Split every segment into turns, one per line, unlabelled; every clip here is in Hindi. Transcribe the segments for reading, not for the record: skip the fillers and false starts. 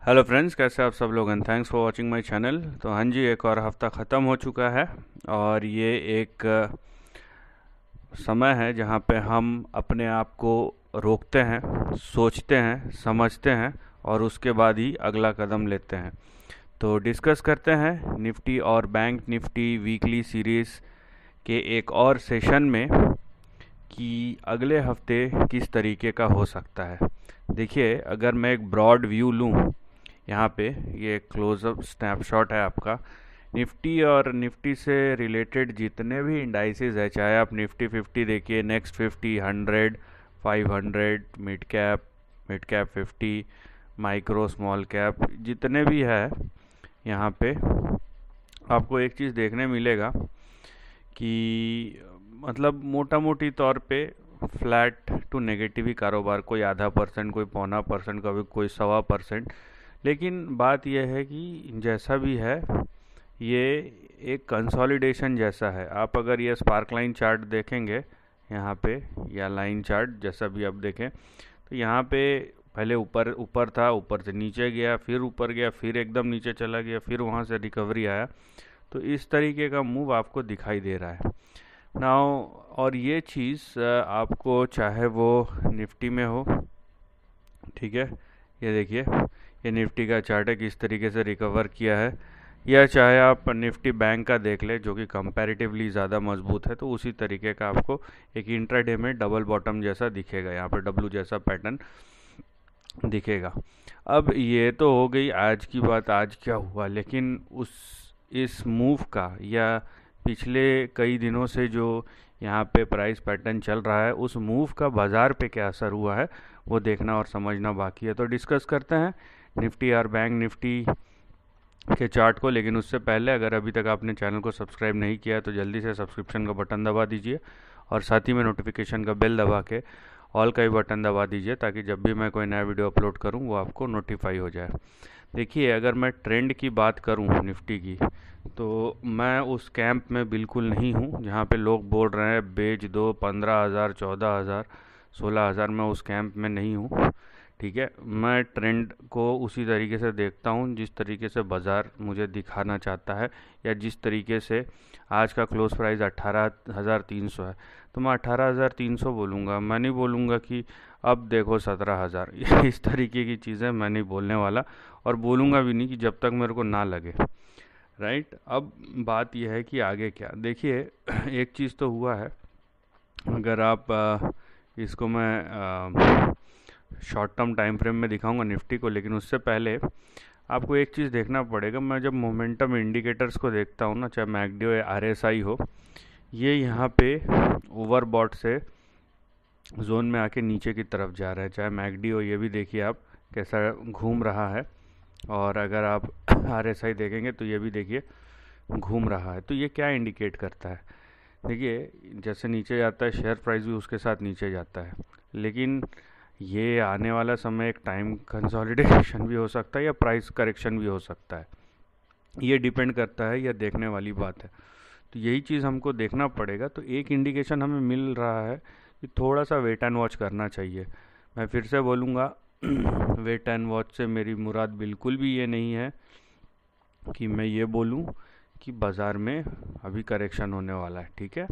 हेलो फ्रेंड्स, कैसे आप सब लोग and thanks for watching my channel. तो हाँ जी, एक और हफ्ता ख़त्म हो चुका है और ये एक समय है जहाँ पे हम अपने आप को रोकते हैं, सोचते हैं, समझते हैं और उसके बाद ही अगला कदम लेते हैं। तो डिस्कस करते हैं निफ्टी और बैंक निफ्टी वीकली सीरीज़ के एक और सेशन में कि अगले हफ्ते किस तरीके का हो सकता है। देखिए, अगर मैं एक ब्रॉड व्यू लूँ, यहाँ पे ये क्लोजअप स्नैपशॉट है आपका निफ्टी और निफ्टी से रिलेटेड जितने भी इंडाइसेस है, चाहे आप निफ्टी 50 देखिए, next 50, 100, 500, mid cap 50, micro small cap, जितने भी है यहाँ पे आपको एक चीज़ देखने मिलेगा कि मतलब मोटा मोटी तौर पे फ्लैट टू नेगेटिव ही कारोबार, कोई आधा परसेंट, कोई पौना परसेंट, कभी कोई 1.25%। लेकिन बात यह है कि जैसा भी है, ये एक कंसोलिडेशन जैसा है। आप अगर ये स्पार्क लाइन चार्ट देखेंगे यहाँ पे, या लाइन चार्ट जैसा भी आप देखें, तो यहाँ पे पहले ऊपर ऊपर था, ऊपर से नीचे गया, फिर ऊपर गया, फिर एकदम नीचे चला गया, फिर वहाँ से रिकवरी आया। तो इस तरीके का मूव आपको दिखाई दे रहा है नाउ। और ये चीज़ आपको चाहे वो निफ्टी में हो, ठीक है, ये देखिए, ये निफ्टी का चार्ट है किस तरीके से रिकवर किया है, या चाहे आप निफ्टी बैंक का देख ले जो कि कंपैरेटिवली ज़्यादा मजबूत है, तो उसी तरीके का आपको एक इंट्राडे में डबल बॉटम जैसा दिखेगा, यहाँ पर डब्लू जैसा पैटर्न दिखेगा। अब ये तो हो गई आज की बात, आज क्या हुआ, लेकिन उस इस मूव का या पिछले कई दिनों से जो यहाँ पे प्राइस पैटर्न चल रहा है, उस मूव का बाज़ार पे क्या असर हुआ है वो देखना और समझना बाकी है। तो डिस्कस करते हैं निफ्टी और बैंक निफ्टी के चार्ट को। लेकिन उससे पहले, अगर अभी तक आपने चैनल को सब्सक्राइब नहीं किया है तो जल्दी से सब्सक्रिप्शन का बटन दबा दीजिए और साथ ही में नोटिफिकेशन का बेल दबा के ऑल का भी बटन दबा दीजिए, ताकि जब भी मैं कोई नया वीडियो अपलोड करूं वो आपको नोटिफाई हो जाए। देखिए, अगर मैं ट्रेंड की बात करूं निफ्टी की, तो मैं उस कैंप में बिल्कुल नहीं हूं जहां पे लोग बोल रहे हैं बेच दो 15,000, 14,000, 16,000। मैं उस कैंप में नहीं हूं, ठीक है। मैं ट्रेंड को उसी तरीके से देखता हूँ जिस तरीके से बाज़ार मुझे दिखाना चाहता है, या जिस तरीके से आज का क्लोज प्राइस 18,300 है, तो मैं 18,300 बोलूँगा। मैं नहीं बोलूँगा कि अब देखो 17,000 इस तरीके की चीज़ें मैं नहीं बोलने वाला, और बोलूँगा भी नहीं कि जब तक मेरे को ना लगे, राइट। अब बात यह है कि आगे क्या। देखिए, एक चीज़ तो हुआ है, अगर आप इसको मैं शॉर्ट टर्म टाइम फ्रेम में दिखाऊंगा निफ्टी को, लेकिन उससे पहले आपको एक चीज़ देखना पड़ेगा। मैं जब मोमेंटम इंडिकेटर्स को देखता हूँ ना, चाहे मैकडी हो या आरएसआई हो, ये यहाँ पे ओवरबॉट से जोन में आके नीचे की तरफ जा रहा है। चाहे मैकडी हो, ये भी देखिए आप कैसा घूम रहा है, और अगर आप आरएसआई देखेंगे तो ये भी देखिए घूम रहा है। तो ये क्या इंडिकेट करता है? देखिए, जैसे नीचे जाता है शेयर प्राइस भी उसके साथ नीचे जाता है, लेकिन ये आने वाला समय एक टाइम कंसोलिडेशन भी हो सकता है या प्राइस करेक्शन भी हो सकता है। ये डिपेंड करता है, यह देखने वाली बात है। तो यही चीज़ हमको देखना पड़ेगा। तो एक इंडिकेशन हमें मिल रहा है कि थोड़ा सा वेट एंड वॉच करना चाहिए। मैं फिर से बोलूँगा, वेट एंड वॉच से मेरी मुराद बिल्कुल भी ये नहीं है कि मैं ये बोलूँ कि बाज़ार में अभी करेक्शन होने वाला है, ठीक है।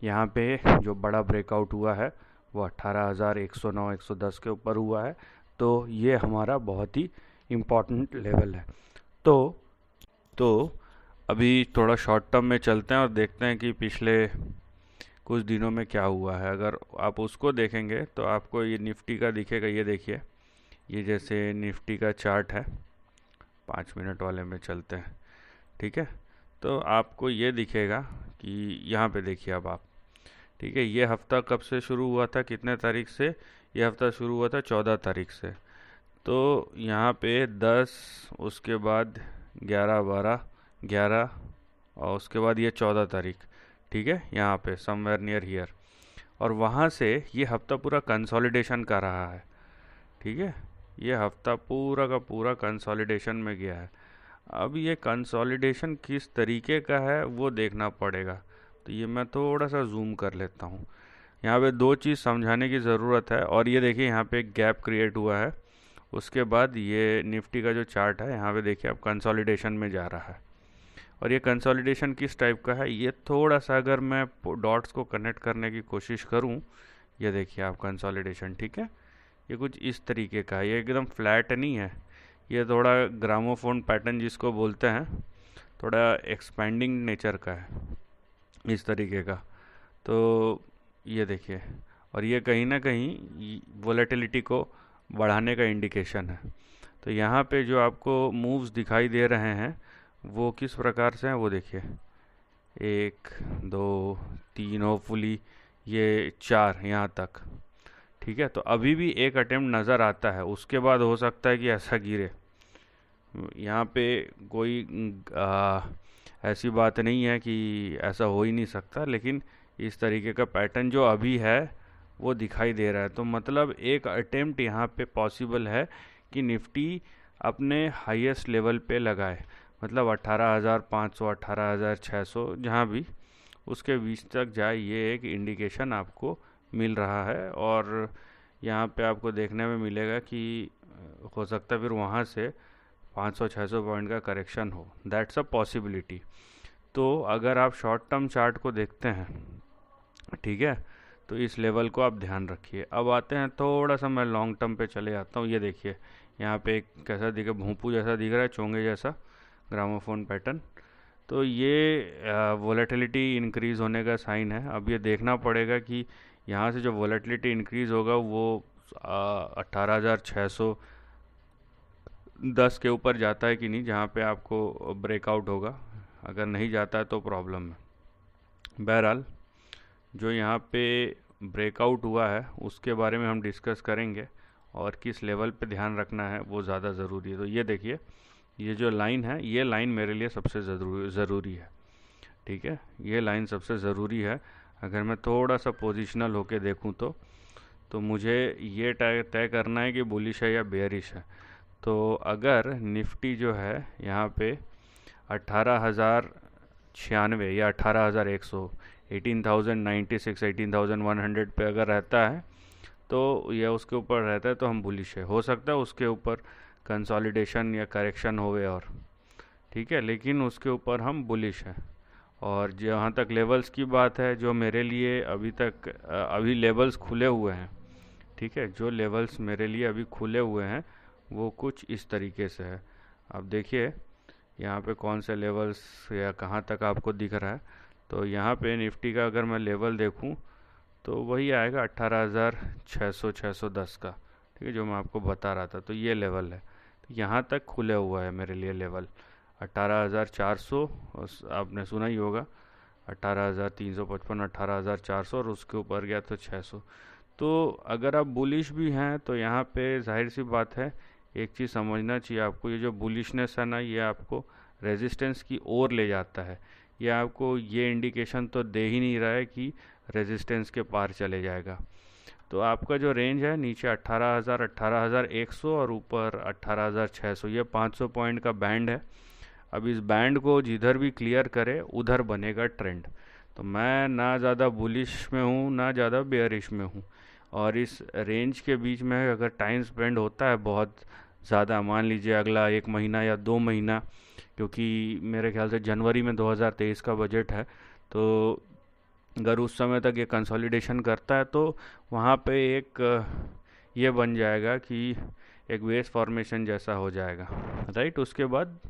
यहाँ पे जो बड़ा ब्रेकआउट हुआ है वो 18,109, 110 के ऊपर हुआ है, तो ये हमारा बहुत ही इम्पॉर्टेंट लेवल है। तो तो अभी थोड़ा शॉर्ट टर्म में चलते हैं और देखते हैं कि पिछले कुछ दिनों में क्या हुआ है। अगर आप उसको देखेंगे तो आपको ये निफ्टी का दिखेगा। ये देखिए, ये जैसे निफ्टी का चार्ट है, 5 मिनट वाले में चलते हैं, ठीक है। तो आपको ये दिखेगा कि यहाँ पे देखिए अब आप, ठीक है, ये हफ्ता कब से शुरू हुआ था, कितने तारीख से? ये हफ्ता शुरू हुआ था 14 तारीख से। तो यहाँ पे 10, उसके बाद 11, 12, 11, और उसके बाद ये 14 तारीख, ठीक है, यहाँ पे समवेयर नियर हियर। और वहाँ से ये हफ्ता पूरा कंसोलिडेशन का रहा है, ठीक है। ये हफ्ता पूरा का पूरा कंसोलिडेशन में गया है। अब ये कंसोलिडेशन किस तरीके का है वो देखना पड़ेगा। तो ये मैं थोड़ा सा जूम कर लेता हूँ। यहाँ पे दो चीज़ समझाने की ज़रूरत है। और ये देखिए, यहाँ पे एक गैप क्रिएट हुआ है, उसके बाद ये निफ्टी का जो चार्ट है यहाँ पे देखिए आप कंसोलिडेशन में जा रहा है। और ये कंसोलिडेशन किस टाइप का है, ये थोड़ा सा अगर मैं डॉट्स को कनेक्ट करने की कोशिश करूँ, ये देखिए आप कंसोलिडेशन, ठीक है, ये कुछ इस तरीके का है, ये एकदम फ्लैट नहीं है, ये थोड़ा ग्रामोफोन पैटर्न जिसको बोलते हैं, थोड़ा एक्सपेंडिंग नेचर का है इस तरीके का। तो ये देखिए, और ये कहीं ना कहीं वोलेटिलिटी को बढ़ाने का इंडिकेशन है। तो यहाँ पे जो आपको मूव्स दिखाई दे रहे हैं वो किस प्रकार से हैं वो देखिए, 1 2 3, होपफुली ये 4 यहाँ तक, ठीक है। तो अभी भी एक अटेम्प्ट नज़र आता है, उसके बाद हो सकता है कि ऐसा गिरे। यहाँ पे कोई ऐसी बात नहीं है कि ऐसा हो ही नहीं सकता, लेकिन इस तरीके का पैटर्न जो अभी है वो दिखाई दे रहा है। तो मतलब एक अटेम्प्ट यहाँ पे पॉसिबल है कि निफ्टी अपने हाईएस्ट लेवल पे लगाए, मतलब 18,500 18,600 जहाँ भी उसके बीच तक जाए, ये एक इंडिकेशन आपको मिल रहा है। और यहाँ पे आपको देखने में मिलेगा कि हो सकता है फिर वहाँ से 500-600 पॉइंट का करेक्शन हो, दैट्स अ पॉसिबिलिटी। तो अगर आप शॉर्ट टर्म चार्ट को देखते हैं, ठीक है, तो इस लेवल को आप ध्यान रखिए। अब आते हैं थोड़ा सा, मैं लॉन्ग टर्म पे चले जाता हूँ। ये देखिए यहाँ पे एक कैसा दिखा, भोंपू जैसा दिख रहा है, चोंगे जैसा ग्रामोफोन पैटर्न। तो ये वोलेटिलिटी इंक्रीज़ होने का साइन है। अब ये देखना पड़ेगा कि यहाँ से जो वोलेटिलिटी इंक्रीज़ होगा वो 18,610 के ऊपर जाता है कि नहीं, जहाँ पे आपको ब्रेकआउट होगा। अगर नहीं जाता है तो प्रॉब्लम है। बहरहाल जो यहाँ पे ब्रेकआउट हुआ है उसके बारे में हम डिस्कस करेंगे, और किस लेवल पे ध्यान रखना है वो ज़्यादा ज़रूरी है। तो ये देखिए, ये जो लाइन है, ये लाइन मेरे लिए सबसे ज़रूरी है, ठीक है, ये लाइन सबसे ज़रूरी है। अगर मैं थोड़ा सा पोजिशनल होके देखूँ तो मुझे ये तय करना है कि बुलिश है या बेयरिश है। तो अगर निफ्टी जो है यहाँ पे 18,096 या 18,100, 18,096, 18,100 पे अगर रहता है तो या उसके ऊपर रहता है तो हम बुलिश है। हो सकता है उसके ऊपर कंसोलिडेशन या करेक्शन होवे और, ठीक है, लेकिन उसके ऊपर हम बुलिश है। और जहाँ तक लेवल्स की बात है, जो मेरे लिए अभी लेवल्स खुले हुए हैं, ठीक है, जो लेवल्स मेरे लिए अभी खुले हुए हैं वो कुछ इस तरीके से है। अब देखिए यहाँ पे कौन से लेवल्स या कहाँ तक आपको दिख रहा है। तो यहाँ पे निफ्टी का अगर मैं लेवल देखूँ तो वही आएगा 18,600-610 का, ठीक है, जो मैं आपको बता रहा था। तो ये लेवल है, तो यहाँ तक खुले हुआ है मेरे लिए लेवल 18,400, आपने सुना ही होगा 18,355, 18,400, और उसके ऊपर गया तो 600। तो अगर आप बुलिश भी हैं तो यहाँ पे जाहिर सी बात है, एक चीज़ समझना चाहिए आपको, ये जो बुलिशनेस है ना, ये आपको रेजिस्टेंस की ओर ले जाता है। ये आपको ये इंडिकेशन तो दे ही नहीं रहा है कि रेजिस्टेंस के पार चले जाएगा। तो आपका जो रेंज है नीचे 18,000, 18,100 और ऊपर 18,600, ये 500 पॉइंट का बैंड है। अब इस बैंड को जिधर भी क्लियर करे उधर बनेगा ट्रेंड। तो मैं ना ज़्यादा बुलिश में हूँ ना ज़्यादा बेयरिश में हूँ, और इस रेंज के बीच में अगर टाइम स्पेंड होता है बहुत ज़्यादा, मान लीजिए अगला 1 महीना या 2 महीना, क्योंकि मेरे ख्याल से जनवरी में 2023 का बजट है, तो अगर उस समय तक ये कंसोलिडेशन करता है तो वहाँ पे एक ये बन जाएगा कि एक वेव फॉर्मेशन जैसा हो जाएगा, राइट। उसके बाद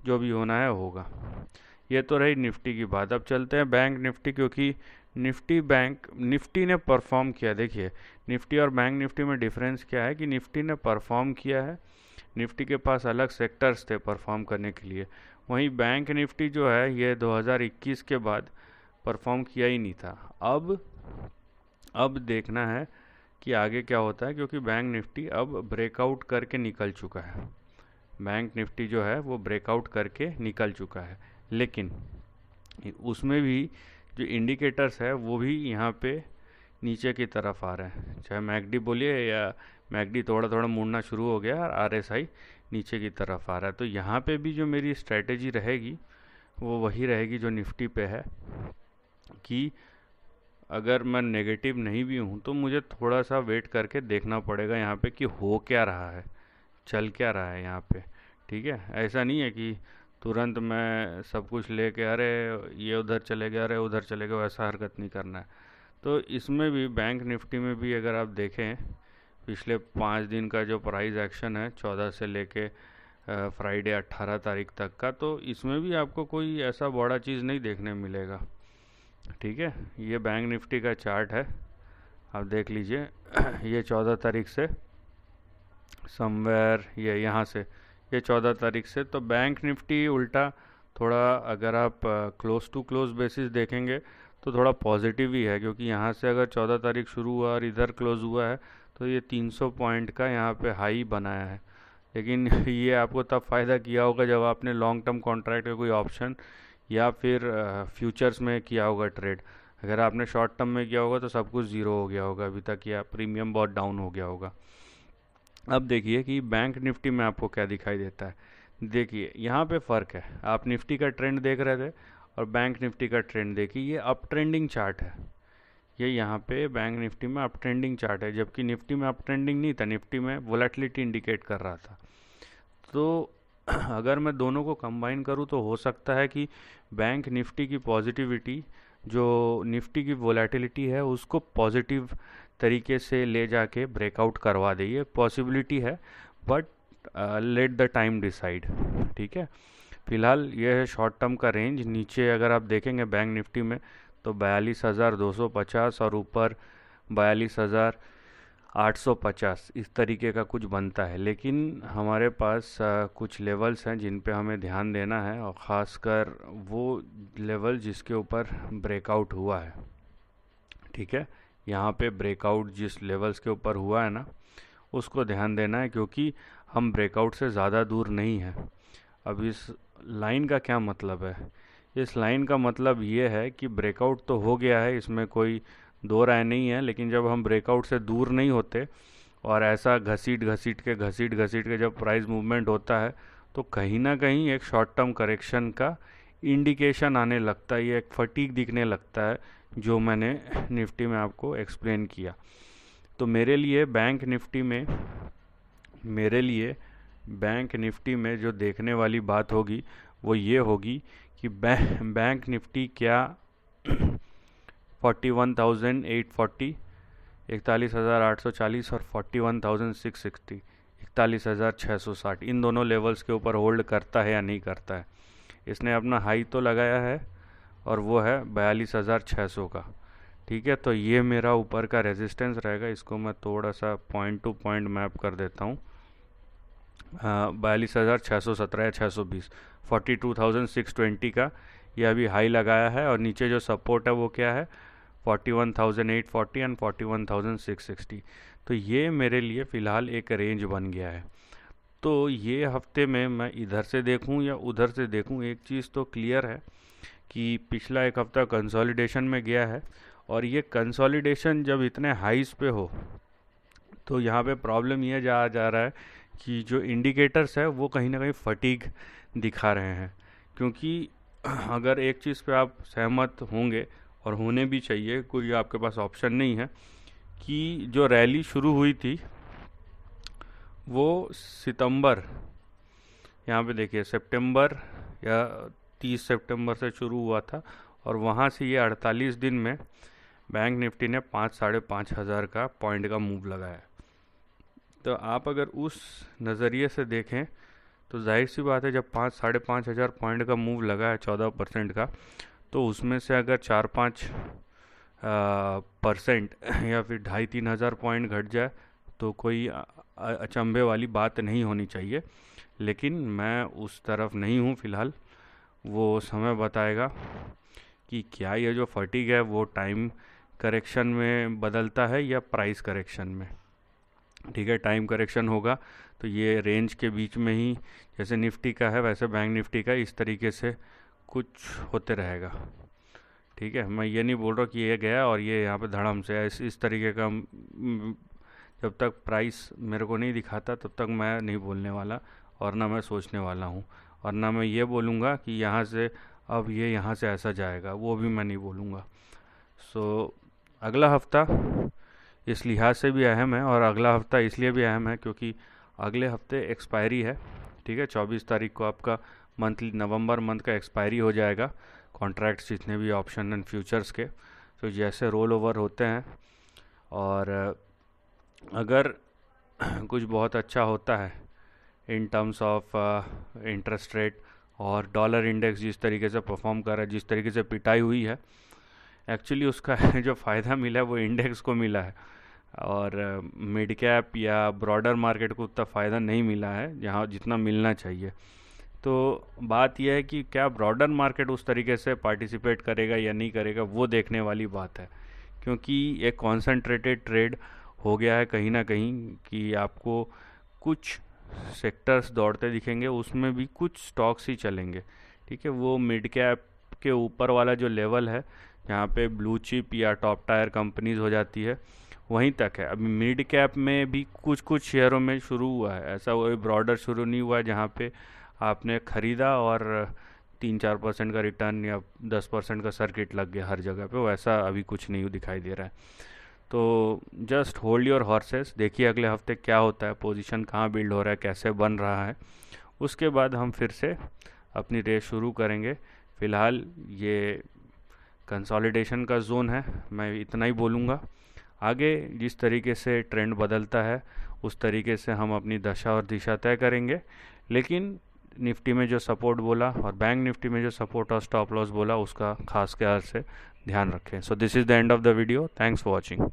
जो भी होना है होगा। ये तो रही निफ्टी की बात। अब चलते हैं बैंक निफ्टी, क्योंकि निफ्टी ने परफॉर्म किया। देखिए निफ्टी और बैंक निफ्टी में डिफरेंस क्या है कि निफ्टी ने परफॉर्म किया है, निफ्टी के पास अलग सेक्टर्स थे परफॉर्म करने के लिए। वहीं बैंक निफ्टी जो है ये 2021 के बाद परफॉर्म किया ही नहीं था। अब देखना है कि आगे क्या होता है, क्योंकि बैंक निफ्टी अब ब्रेकआउट करके निकल चुका है। बैंक निफ्टी जो है वो ब्रेकआउट करके निकल चुका है, लेकिन उसमें भी जो इंडिकेटर्स है वो भी यहाँ पे नीचे की तरफ आ रहे हैं। चाहे मैकडी बोलिए या मैकडी थोड़ा थोड़ा मुड़ना शुरू हो गया और आरएसआई नीचे की तरफ आ रहा है। तो यहाँ पे भी जो मेरी स्ट्रेटेजी रहेगी वो वही रहेगी जो निफ्टी पे है, कि अगर मैं नेगेटिव नहीं भी हूँ तो मुझे थोड़ा सा वेट करके देखना पड़ेगा यहाँ पे कि हो क्या रहा है। चल क्या रहा है यहाँ पे। ठीक है, ऐसा नहीं है कि तुरंत मैं सब कुछ लेके अरे ये उधर चले गया, अरे उधर चले गए, वैसा हरकत नहीं करना है। तो इसमें भी बैंक निफ्टी में भी अगर आप देखें पिछले 5 दिन का जो प्राइस एक्शन है 14 से लेके फ्राइडे 18 तारीख तक का, तो इसमें भी आपको कोई ऐसा बड़ा चीज़ नहीं देखने मिलेगा। ठीक है, ये बैंक निफ्टी का चार्ट है, आप देख लीजिए। ये 14 तारीख से समवेयर ये यहाँ से ये 14 तारीख से, तो बैंक निफ्टी उल्टा थोड़ा अगर आप क्लोज टू क्लोज बेसिस देखेंगे तो थोड़ा पॉजिटिव ही है, क्योंकि यहाँ से अगर 14 तारीख शुरू हुआ और इधर क्लोज हुआ है तो ये 300 पॉइंट का यहाँ पे हाई बनाया है। लेकिन ये आपको तब फ़ायदा किया होगा जब आपने लॉन्ग टर्म कॉन्ट्रैक्ट का कोई ऑप्शन या फिर फ्यूचर्स में किया होगा ट्रेड। अगर आपने शॉर्ट टर्म में किया होगा तो सब कुछ ज़ीरो हो गया होगा अभी तक, या प्रीमियम बहुत डाउन हो गया होगा। अब देखिए कि बैंक निफ्टी में आपको क्या दिखाई देता है। देखिए यहाँ पे फ़र्क है, आप निफ्टी का ट्रेंड देख रहे थे और बैंक निफ्टी का ट्रेंड देखिए, ये अप ट्रेंडिंग चार्ट है। ये यहाँ पे बैंक निफ्टी में अप ट्रेंडिंग चार्ट है, जबकि निफ्टी में अप ट्रेंडिंग नहीं था, निफ्टी में वोलेटिलिटी इंडिकेट कर रहा था। तो अगर मैं दोनों को कंबाइन करूँ तो हो सकता है कि बैंक निफ्टी की पॉजिटिविटी जो निफ्टी की वोलेटिलिटी है उसको पॉजिटिव तरीके से ले जाके ब्रेकआउट करवा दे, ये पॉसिबिलिटी है, but let the time decide. ठीक है, फिलहाल ये है शॉर्ट टर्म का रेंज। नीचे अगर आप देखेंगे बैंक निफ्टी में तो 42,250 और ऊपर 42,850 इस तरीके का कुछ बनता है। लेकिन हमारे पास कुछ लेवल्स हैं जिन पे हमें ध्यान देना है, और ख़ासकर वो लेवल जिसके ऊपर ब्रेकआउट हुआ है। ठीक है, यहाँ पे ब्रेकआउट जिस लेवल्स के ऊपर हुआ है ना, उसको ध्यान देना है, क्योंकि हम ब्रेकआउट से ज़्यादा दूर नहीं है। अब इस लाइन का क्या मतलब है? इस लाइन का मतलब ये है कि ब्रेकआउट तो हो गया है, इसमें कोई दो राय नहीं है, लेकिन जब हम ब्रेकआउट से दूर नहीं होते और ऐसा घसीट घसीट के जब प्राइस मूवमेंट होता है तो कहीं ना कहीं एक शॉर्ट टर्म करेक्शन का इंडिकेशन आने लगता है, ये एक फटीग दिखने लगता है, जो मैंने निफ्टी में आपको एक्सप्लेन किया। तो मेरे लिए बैंक निफ्टी में जो देखने वाली बात होगी वो ये होगी कि बैंक निफ्टी क्या 41,840, 41,840 और 41,660, 41,660 इन दोनों लेवल्स के ऊपर होल्ड करता है या नहीं करता है। इसने अपना हाई तो लगाया है और वो है 42,600 का। ठीक है, तो ये मेरा ऊपर का रेजिस्टेंस रहेगा। इसको मैं थोड़ा सा पॉइंट टू पॉइंट मैप कर देता हूँ। 42,617 या 620, 42,620 का ये अभी हाई लगाया है, और नीचे जो सपोर्ट है वो क्या है 41,840 एंड 41,660। तो ये मेरे लिए फ़िलहाल एक रेंज बन गया है। तो ये हफ्ते में मैं इधर से देखूं या उधर से देखूं, एक चीज़ तो क्लियर है कि पिछला एक हफ्ता कंसोलिडेशन में गया है, और ये कंसोलिडेशन जब इतने हाइस पे हो तो यहाँ पे प्रॉब्लम ये जा रहा है कि जो इंडिकेटर्स है वो कहीं ना कहीं फटीग दिखा रहे हैं। क्योंकि अगर एक चीज़ पे आप सहमत होंगे, और होने भी चाहिए, कोई आपके पास ऑप्शन नहीं है, कि जो रैली शुरू हुई थी वो सितंबर, यहाँ पे देखिए सितंबर या 30 सितंबर से शुरू हुआ था, और वहाँ से ये 48 दिन में बैंक निफ्टी ने 5,500 का पॉइंट का मूव लगाया। तो आप अगर उस नज़रिए से देखें तो जाहिर सी बात है, जब 5,500 पॉइंट का मूव लगा है 14% का, तो उसमें से अगर 4-5 % या फिर 2,500-3 हज़ार पॉइंट घट जाए तो कोई अचंभे वाली बात नहीं होनी चाहिए। लेकिन मैं उस तरफ नहीं हूँ फ़िलहाल, वो समय बताएगा कि क्या ये जो फटीग है वो टाइम करेक्शन में बदलता है या प्राइस करेक्शन में। ठीक है, टाइम करेक्शन होगा तो ये रेंज के बीच में ही, जैसे निफ्टी का है वैसे बैंक निफ्टी का इस तरीके से कुछ होते रहेगा। ठीक है, मैं ये नहीं बोल रहा कि ये गया और ये यहाँ पे धड़म से इस तरीके का, जब तक प्राइस मेरे को नहीं दिखाता तब तक मैं नहीं बोलने वाला, और ना मैं सोचने वाला हूँ, और ना मैं ये बोलूँगा कि यहाँ से अब ये यहाँ से ऐसा जाएगा, वो भी मैं नहीं बोलूँगा। सो अगला हफ्ता इस लिहाज से भी अहम है, और अगला हफ्ता इसलिए भी अहम है क्योंकि अगले हफ्ते एक्सपायरी है, ठीक है। 24 तारीख को आपका मंथली नवंबर मंथ का एक्सपायरी हो जाएगा कॉन्ट्रैक्ट्स जितने भी ऑप्शन एंड फ्यूचर्स के। तो जैसे रोल ओवर होते हैं और अगर कुछ बहुत अच्छा होता है in terms of interest rate और डॉलर इंडेक्स जिस तरीके से परफॉर्म कर रहा है, जिस तरीके से पिटाई हुई है, एक्चुअली उसका जो फ़ायदा मिला है वो इंडेक्स को मिला है और मिड कैप या ब्रॉडर मार्केट को उतना फ़ायदा नहीं मिला है जहाँ जितना मिलना चाहिए। तो बात यह है कि क्या ब्रॉडर मार्केट उस तरीके से पार्टिसिपेट करेगा या नहीं करेगा, वो देखने वाली बात है, क्योंकि एक कॉन्सेंट्रेटेड ट्रेड हो गया है कहीं ना कहीं कि आपको कुछ सेक्टर्स दौड़ते दिखेंगे, उसमें भी कुछ स्टॉक्स ही चलेंगे, ठीक है। वो मिड कैप के ऊपर वाला जो लेवल है जहाँ पे ब्लू चिप या टॉप टायर कंपनीज हो जाती है वहीं तक है। अभी मिड कैप में भी कुछ कुछ शेयरों में शुरू हुआ है, ऐसा कोई ब्रॉडर शुरू नहीं हुआ है जहाँ पे आपने ख़रीदा और 3-4% का रिटर्न या 10% का सर्किट लग गया हर जगह पे, वैसा अभी कुछ नहीं दिखाई दे रहा है। तो जस्ट होल्ड योर हॉर्सेस, देखिए अगले हफ्ते क्या होता है, पोजीशन कहाँ बिल्ड हो रहा है, कैसे बन रहा है, उसके बाद हम फिर से अपनी रेस शुरू करेंगे। फ़िलहाल ये कंसोलिडेशन का जोन है, मैं इतना ही बोलूँगा। आगे जिस तरीके से ट्रेंड बदलता है उस तरीके से हम अपनी दशा और दिशा तय करेंगे। लेकिन निफ्टी में जो सपोर्ट बोला और बैंक निफ्टी में जो सपोर्ट और स्टॉप लॉस बोला उसका खास ख्याल से ध्यान रखें। So this is the end of the video, thanks for watching.